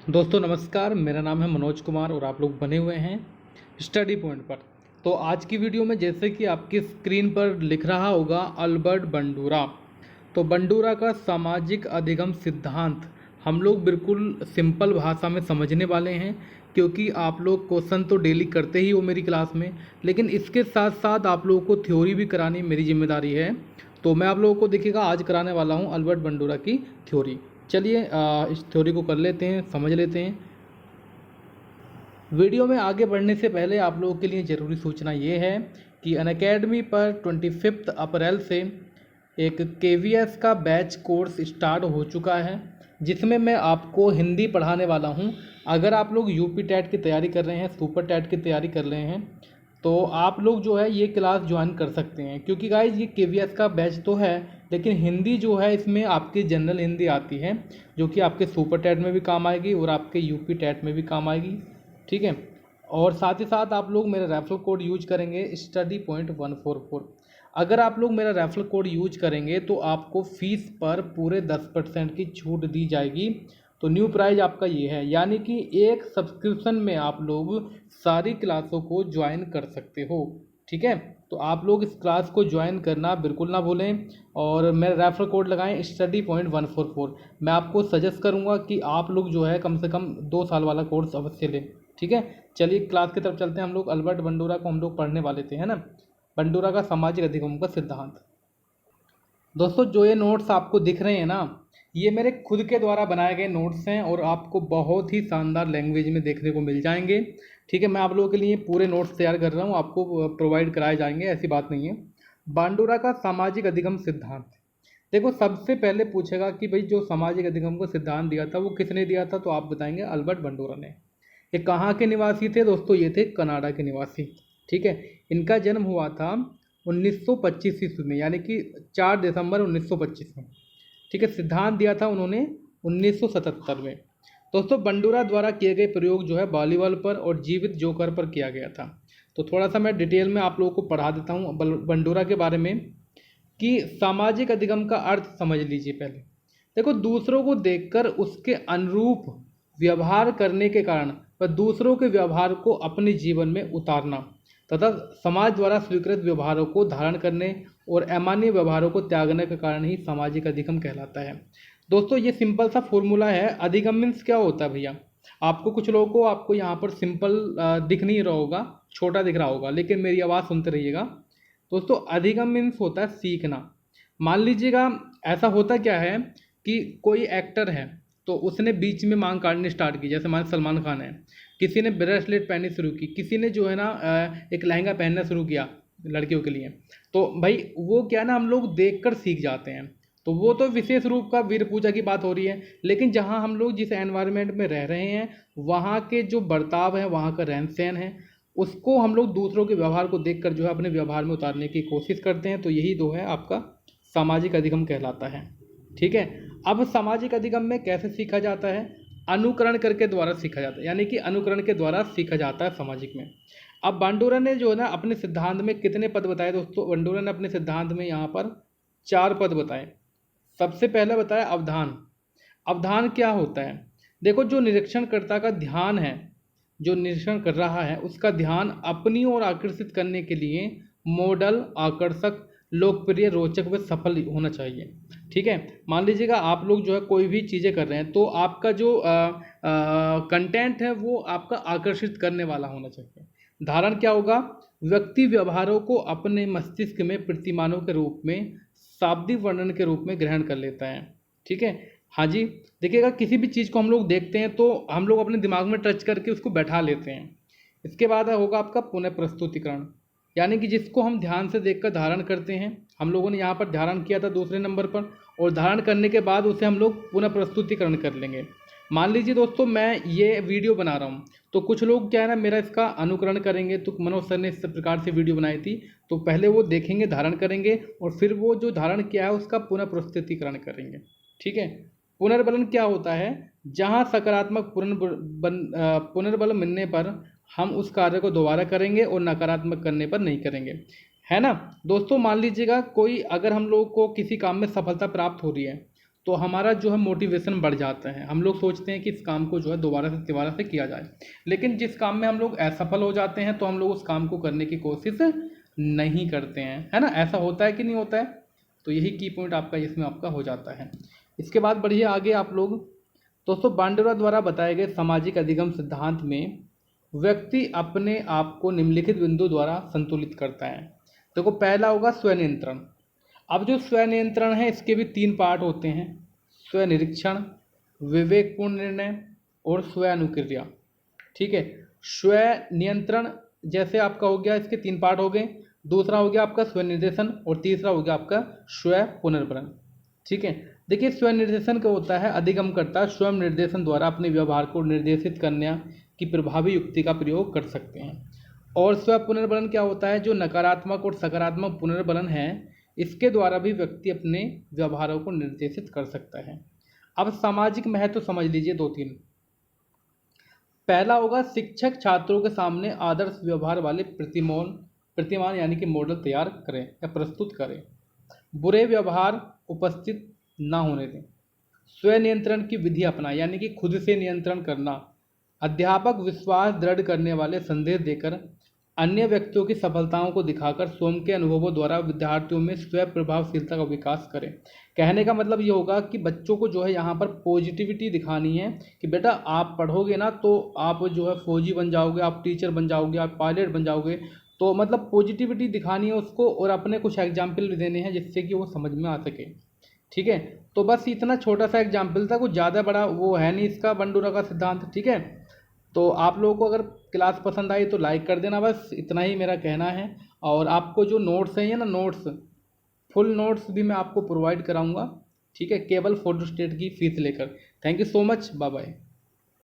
दोस्तों नमस्कार, मेरा नाम है मनोज कुमार और आप लोग बने हुए हैं स्टडी पॉइंट पर। तो आज की वीडियो में जैसे कि आपकी स्क्रीन पर लिख रहा होगा अल्बर्ट बंडूरा। तो बंडूरा का सामाजिक अधिगम सिद्धांत हम लोग बिल्कुल सिंपल भाषा में समझने वाले हैं, क्योंकि आप लोग क्वेश्चन तो डेली करते ही हो मेरी क्लास में, लेकिन इसके साथ साथ आप लोगों को थ्योरी भी करानी मेरी जिम्मेदारी है। तो मैं आप लोगों को देखिएगा आज कराने वाला हूँ अल्बर्ट बंडूरा की थ्योरी। चलिए इस थ्योरी को कर लेते हैं, समझ लेते हैं। वीडियो में आगे बढ़ने से पहले आप लोगों के लिए ज़रूरी सूचना ये है कि अनअकैडमी पर 25 अप्रैल से एक KVS का बैच कोर्स स्टार्ट हो चुका है, जिसमें मैं आपको हिंदी पढ़ाने वाला हूं। अगर आप लोग यूपी टेट की तैयारी कर रहे हैं, सुपर टेट की तैयारी कर रहे हैं, तो आप लोग जो है ये क्लास ज्वाइन कर सकते हैं, क्योंकि गाइज ये KVS का बैच तो है, लेकिन हिंदी जो है इसमें आपकी जनरल हिंदी आती है, जो कि आपके सुपर टेट में भी काम आएगी और आपके यूपी टेट में भी काम आएगी। ठीक है। और साथ ही साथ आप लोग मेरा रेफरल कोड यूज करेंगे स्टडी पॉइंट 144। अगर आप लोग मेरा रेफरल कोड यूज करेंगे तो आपको फीस पर पूरे 10% की छूट दी जाएगी। तो न्यू प्राइस आपका ये है, यानी कि एक सब्सक्रिप्शन में आप लोग सारी क्लासों को ज्वाइन कर सकते हो। ठीक है। तो आप लोग इस क्लास को ज्वाइन करना बिल्कुल ना भूलें और मेरा रेफरल कोड लगाएं स्टडी पॉइंट 144। मैं आपको सजेस्ट करूंगा कि आप लोग जो है कम से कम 2 साल वाला कोर्स अवश्य लें। ठीक है। चलिए क्लास की तरफ चलते हैं। हम लोग अल्बर्ट बंडूरा को हम लोग पढ़ने वाले थे, है ना। बंडूरा का सामाजिक अधिगम का सिद्धांत। दोस्तों जो ये नोट्स आपको दिख रहे हैं ना, ये मेरे खुद के द्वारा बनाए गए नोट्स हैं और आपको बहुत ही शानदार लैंग्वेज में देखने को मिल जाएंगे। ठीक है। मैं आप लोगों के लिए पूरे नोट्स तैयार कर रहा हूँ, आपको प्रोवाइड कराए जाएंगे, ऐसी बात नहीं है। बंडूरा का सामाजिक अधिगम सिद्धांत। देखो सबसे पहले पूछेगा कि भाई जो सामाजिक अधिगम को सिद्धांत दिया था वो किसने दिया था, तो आप बताएंगे अल्बर्ट बंडूरा ने। ये कहाँ के निवासी थे दोस्तों? ये थे कनाडा के निवासी। ठीक है। इनका जन्म हुआ था 1925 ईस्वी में, यानी कि 4 दिसंबर 1925 में। ठीक है। सिद्धांत दिया था उन्होंने 1977 में। दोस्तों बंडूरा द्वारा किए गए प्रयोग जो है वॉलीबॉल पर और जीवित जोकर पर किया गया था। तो थोड़ा सा मैं डिटेल में आप लोगों को पढ़ा देता हूँ बंडूरा के बारे में, कि सामाजिक अधिगम का अर्थ समझ लीजिए पहले। देखो दूसरों को देखकर उसके अनुरूप व्यवहार करने के कारण व दूसरों के व्यवहार को अपने जीवन में उतारना तथा समाज द्वारा स्वीकृत व्यवहारों को धारण करने और अमान्य व्यवहारों को त्यागने के कारण ही सामाजिक अधिगम कहलाता है। दोस्तों ये सिंपल सा फॉर्मूला है। अधिगम मीन्स क्या होता है भैया? आपको कुछ लोगों को आपको यहाँ पर सिंपल दिख नहीं रहा होगा, छोटा दिख रहा होगा, लेकिन मेरी आवाज़ सुनते रहिएगा। दोस्तों अधिगम मीन्स होता है सीखना। मान लीजिएगा ऐसा होता क्या है कि कोई एक्टर है तो उसने बीच में मांग काटनी स्टार्ट की, जैसे मान सलमान खान है, किसी ने ब्रेसलेट पहननी शुरू की, किसी ने जो है ना एक लहंगा पहनना शुरू किया लड़कियों के लिए। तो भाई वो क्या ना हम लोग देखकर सीख जाते हैं। तो वो तो विशेष रूप का वीर पूजा की बात हो रही है, लेकिन जहाँ हम लोग जिस एनवायरनमेंट में रह रहे हैं वहाँ के जो बर्ताव है, वहाँ का रहन सहन है, उसको हम लोग दूसरों के व्यवहार को देखकर जो है अपने व्यवहार में उतारने की कोशिश करते हैं। तो यही दो है आपका सामाजिक अधिगम कहलाता है। ठीक है। अब सामाजिक अधिगम में कैसे सीखा जाता है? अनुकरण करके द्वारा सीखा जाता है, यानी कि अनुकरण के द्वारा सीखा जाता है सामाजिक में। अब बंडूरा ने जो है ना अपने सिद्धांत में कितने पद बताए दोस्तों? बंडूरा ने अपने सिद्धांत में यहाँ पर 4 पद बताए। सबसे पहले बताया अवधान। अवधान क्या होता है? देखो जो निरीक्षणकर्ता का ध्यान है, जो निरीक्षण कर रहा है उसका ध्यान अपनी ओर आकर्षित करने के लिए मॉडल, आकर्षक, लोकप्रिय, रोचक व सफल होना चाहिए। ठीक है। मान लीजिएगा आप लोग जो है कोई भी चीज़ें कर रहे हैं तो आपका जो कंटेंट है वो आपका आकर्षित करने वाला होना चाहिए। धारण क्या होगा? व्यक्ति व्यवहारों को अपने मस्तिष्क में प्रतिमानों के रूप में, शाब्दिक वर्णन के रूप में ग्रहण कर लेता है। ठीक है। हाँ जी। देखिएगा किसी भी चीज़ को हम लोग देखते हैं तो हम लोग अपने दिमाग में टच करके उसको बैठा लेते हैं। इसके बाद होगा आपका पुनः प्रस्तुतिकरण, यानी कि जिसको हम ध्यान से देखकर धारण करते हैं। हम लोगों ने यहाँ पर धारण किया था दूसरे नंबर पर, और धारण करने के बाद उसे हम लोग पुनः प्रस्तुतिकरण कर लेंगे। मान लीजिए दोस्तों मैं ये वीडियो बना रहा हूँ तो कुछ लोग क्या है ना मेरा इसका अनुकरण करेंगे। तो मनोज सर ने इस प्रकार से वीडियो बनाई थी, तो पहले वो देखेंगे, धारण करेंगे और फिर वो जो धारण किया है उसका पुनः प्रस्तुतिकरण करेंगे। ठीक है। पुनर्बलन क्या होता है? जहाँ सकारात्मक पुनर्बल मिलने पर हम उस कार्य को दोबारा करेंगे और नकारात्मक करने पर नहीं करेंगे, है ना। दोस्तों मान लीजिएगा कोई अगर हम लोग को किसी काम में सफलता प्राप्त हो रही है तो हमारा जो है मोटिवेशन बढ़ जाता है। हम लोग सोचते हैं कि इस काम को जो है दोबारा से किया जाए, लेकिन जिस काम में हम लोग असफल हो जाते हैं तो हम लोग उस काम को करने की कोशिश नहीं करते हैं, है ना। ऐसा होता है कि नहीं होता है। तो यही की पॉइंट आपका इसमें आपका हो जाता है। इसके बाद बढ़िए आगे आप लोग। दोस्तों, बांडुरा द्वारा बताए गए सामाजिक अधिगम सिद्धांत में व्यक्ति अपने आप को निम्नलिखित बिंदु द्वारा संतुलित करता है। देखो, पहला होगा स्वनियंत्रण। अब जो स्वनियंत्रण है इसके भी 3 पार्ट होते हैं: स्वनिरीक्षण, विवेकपूर्ण निर्णय और स्वानुक्रिया। ठीक है। स्वनियंत्रण जैसे आपका हो गया, इसके 3 पार्ट हो गए। दूसरा हो गया आपका स्वनिर्देशन और तीसरा हो गया आपका स्व पुनर्वरण। ठीक है। देखिए, स्वनिर्देशन क्या होता है? अधिगमकर्ता स्वयं निर्देशन द्वारा अपने व्यवहार को निर्देशित करने की प्रभावी युक्ति का प्रयोग कर सकते हैं। और स्व पुनर्वलन क्या होता है? जो नकारात्मक और सकारात्मक पुनर्वलन है, इसके द्वारा भी व्यक्ति अपने व्यवहारों को निर्देशित कर सकता है। अब सामाजिक महत्व समझ लीजिए 2-3। पहला होगा शिक्षक छात्रों के सामने आदर्श व्यवहार वाले प्रतिमान यानी कि मॉडल तैयार करें या प्रस्तुत करें। बुरे व्यवहार उपस्थित ना होने दें। स्वनियंत्रण की विधि अपनाएं यानी कि खुद से नियंत्रण करना। अध्यापक विश्वास दृढ़ करने वाले संदेश देकर अन्य व्यक्तियों की सफलताओं को दिखाकर स्वयं के अनुभवों द्वारा विद्यार्थियों में स्व प्रभावशीलता का विकास करें। कहने का मतलब ये होगा कि बच्चों को जो है यहाँ पर पॉजिटिविटी दिखानी है कि बेटा आप पढ़ोगे ना तो आप जो है फौजी बन जाओगे, आप टीचर बन जाओगे, आप पायलट बन जाओगे। तो मतलब पॉजिटिविटी दिखानी है उसको और अपने कुछ एग्जाम्पल भी देने हैं जिससे कि वो समझ में आ सके। ठीक है। तो बस इतना छोटा सा एग्जाम्पल था, कुछ ज़्यादा बड़ा वो है नहीं इसका बांडुरा का सिद्धांत। ठीक है। तो आप लोगों को अगर क्लास पसंद आई तो लाइक कर देना, बस इतना ही मेरा कहना है। और आपको जो नोट्स हैं ना, नोट्स फुल नोट्स भी मैं आपको प्रोवाइड कराऊंगा। ठीक है, केवल फोटोस्टेट की फ़ीस लेकर। Thank you so much, bye bye.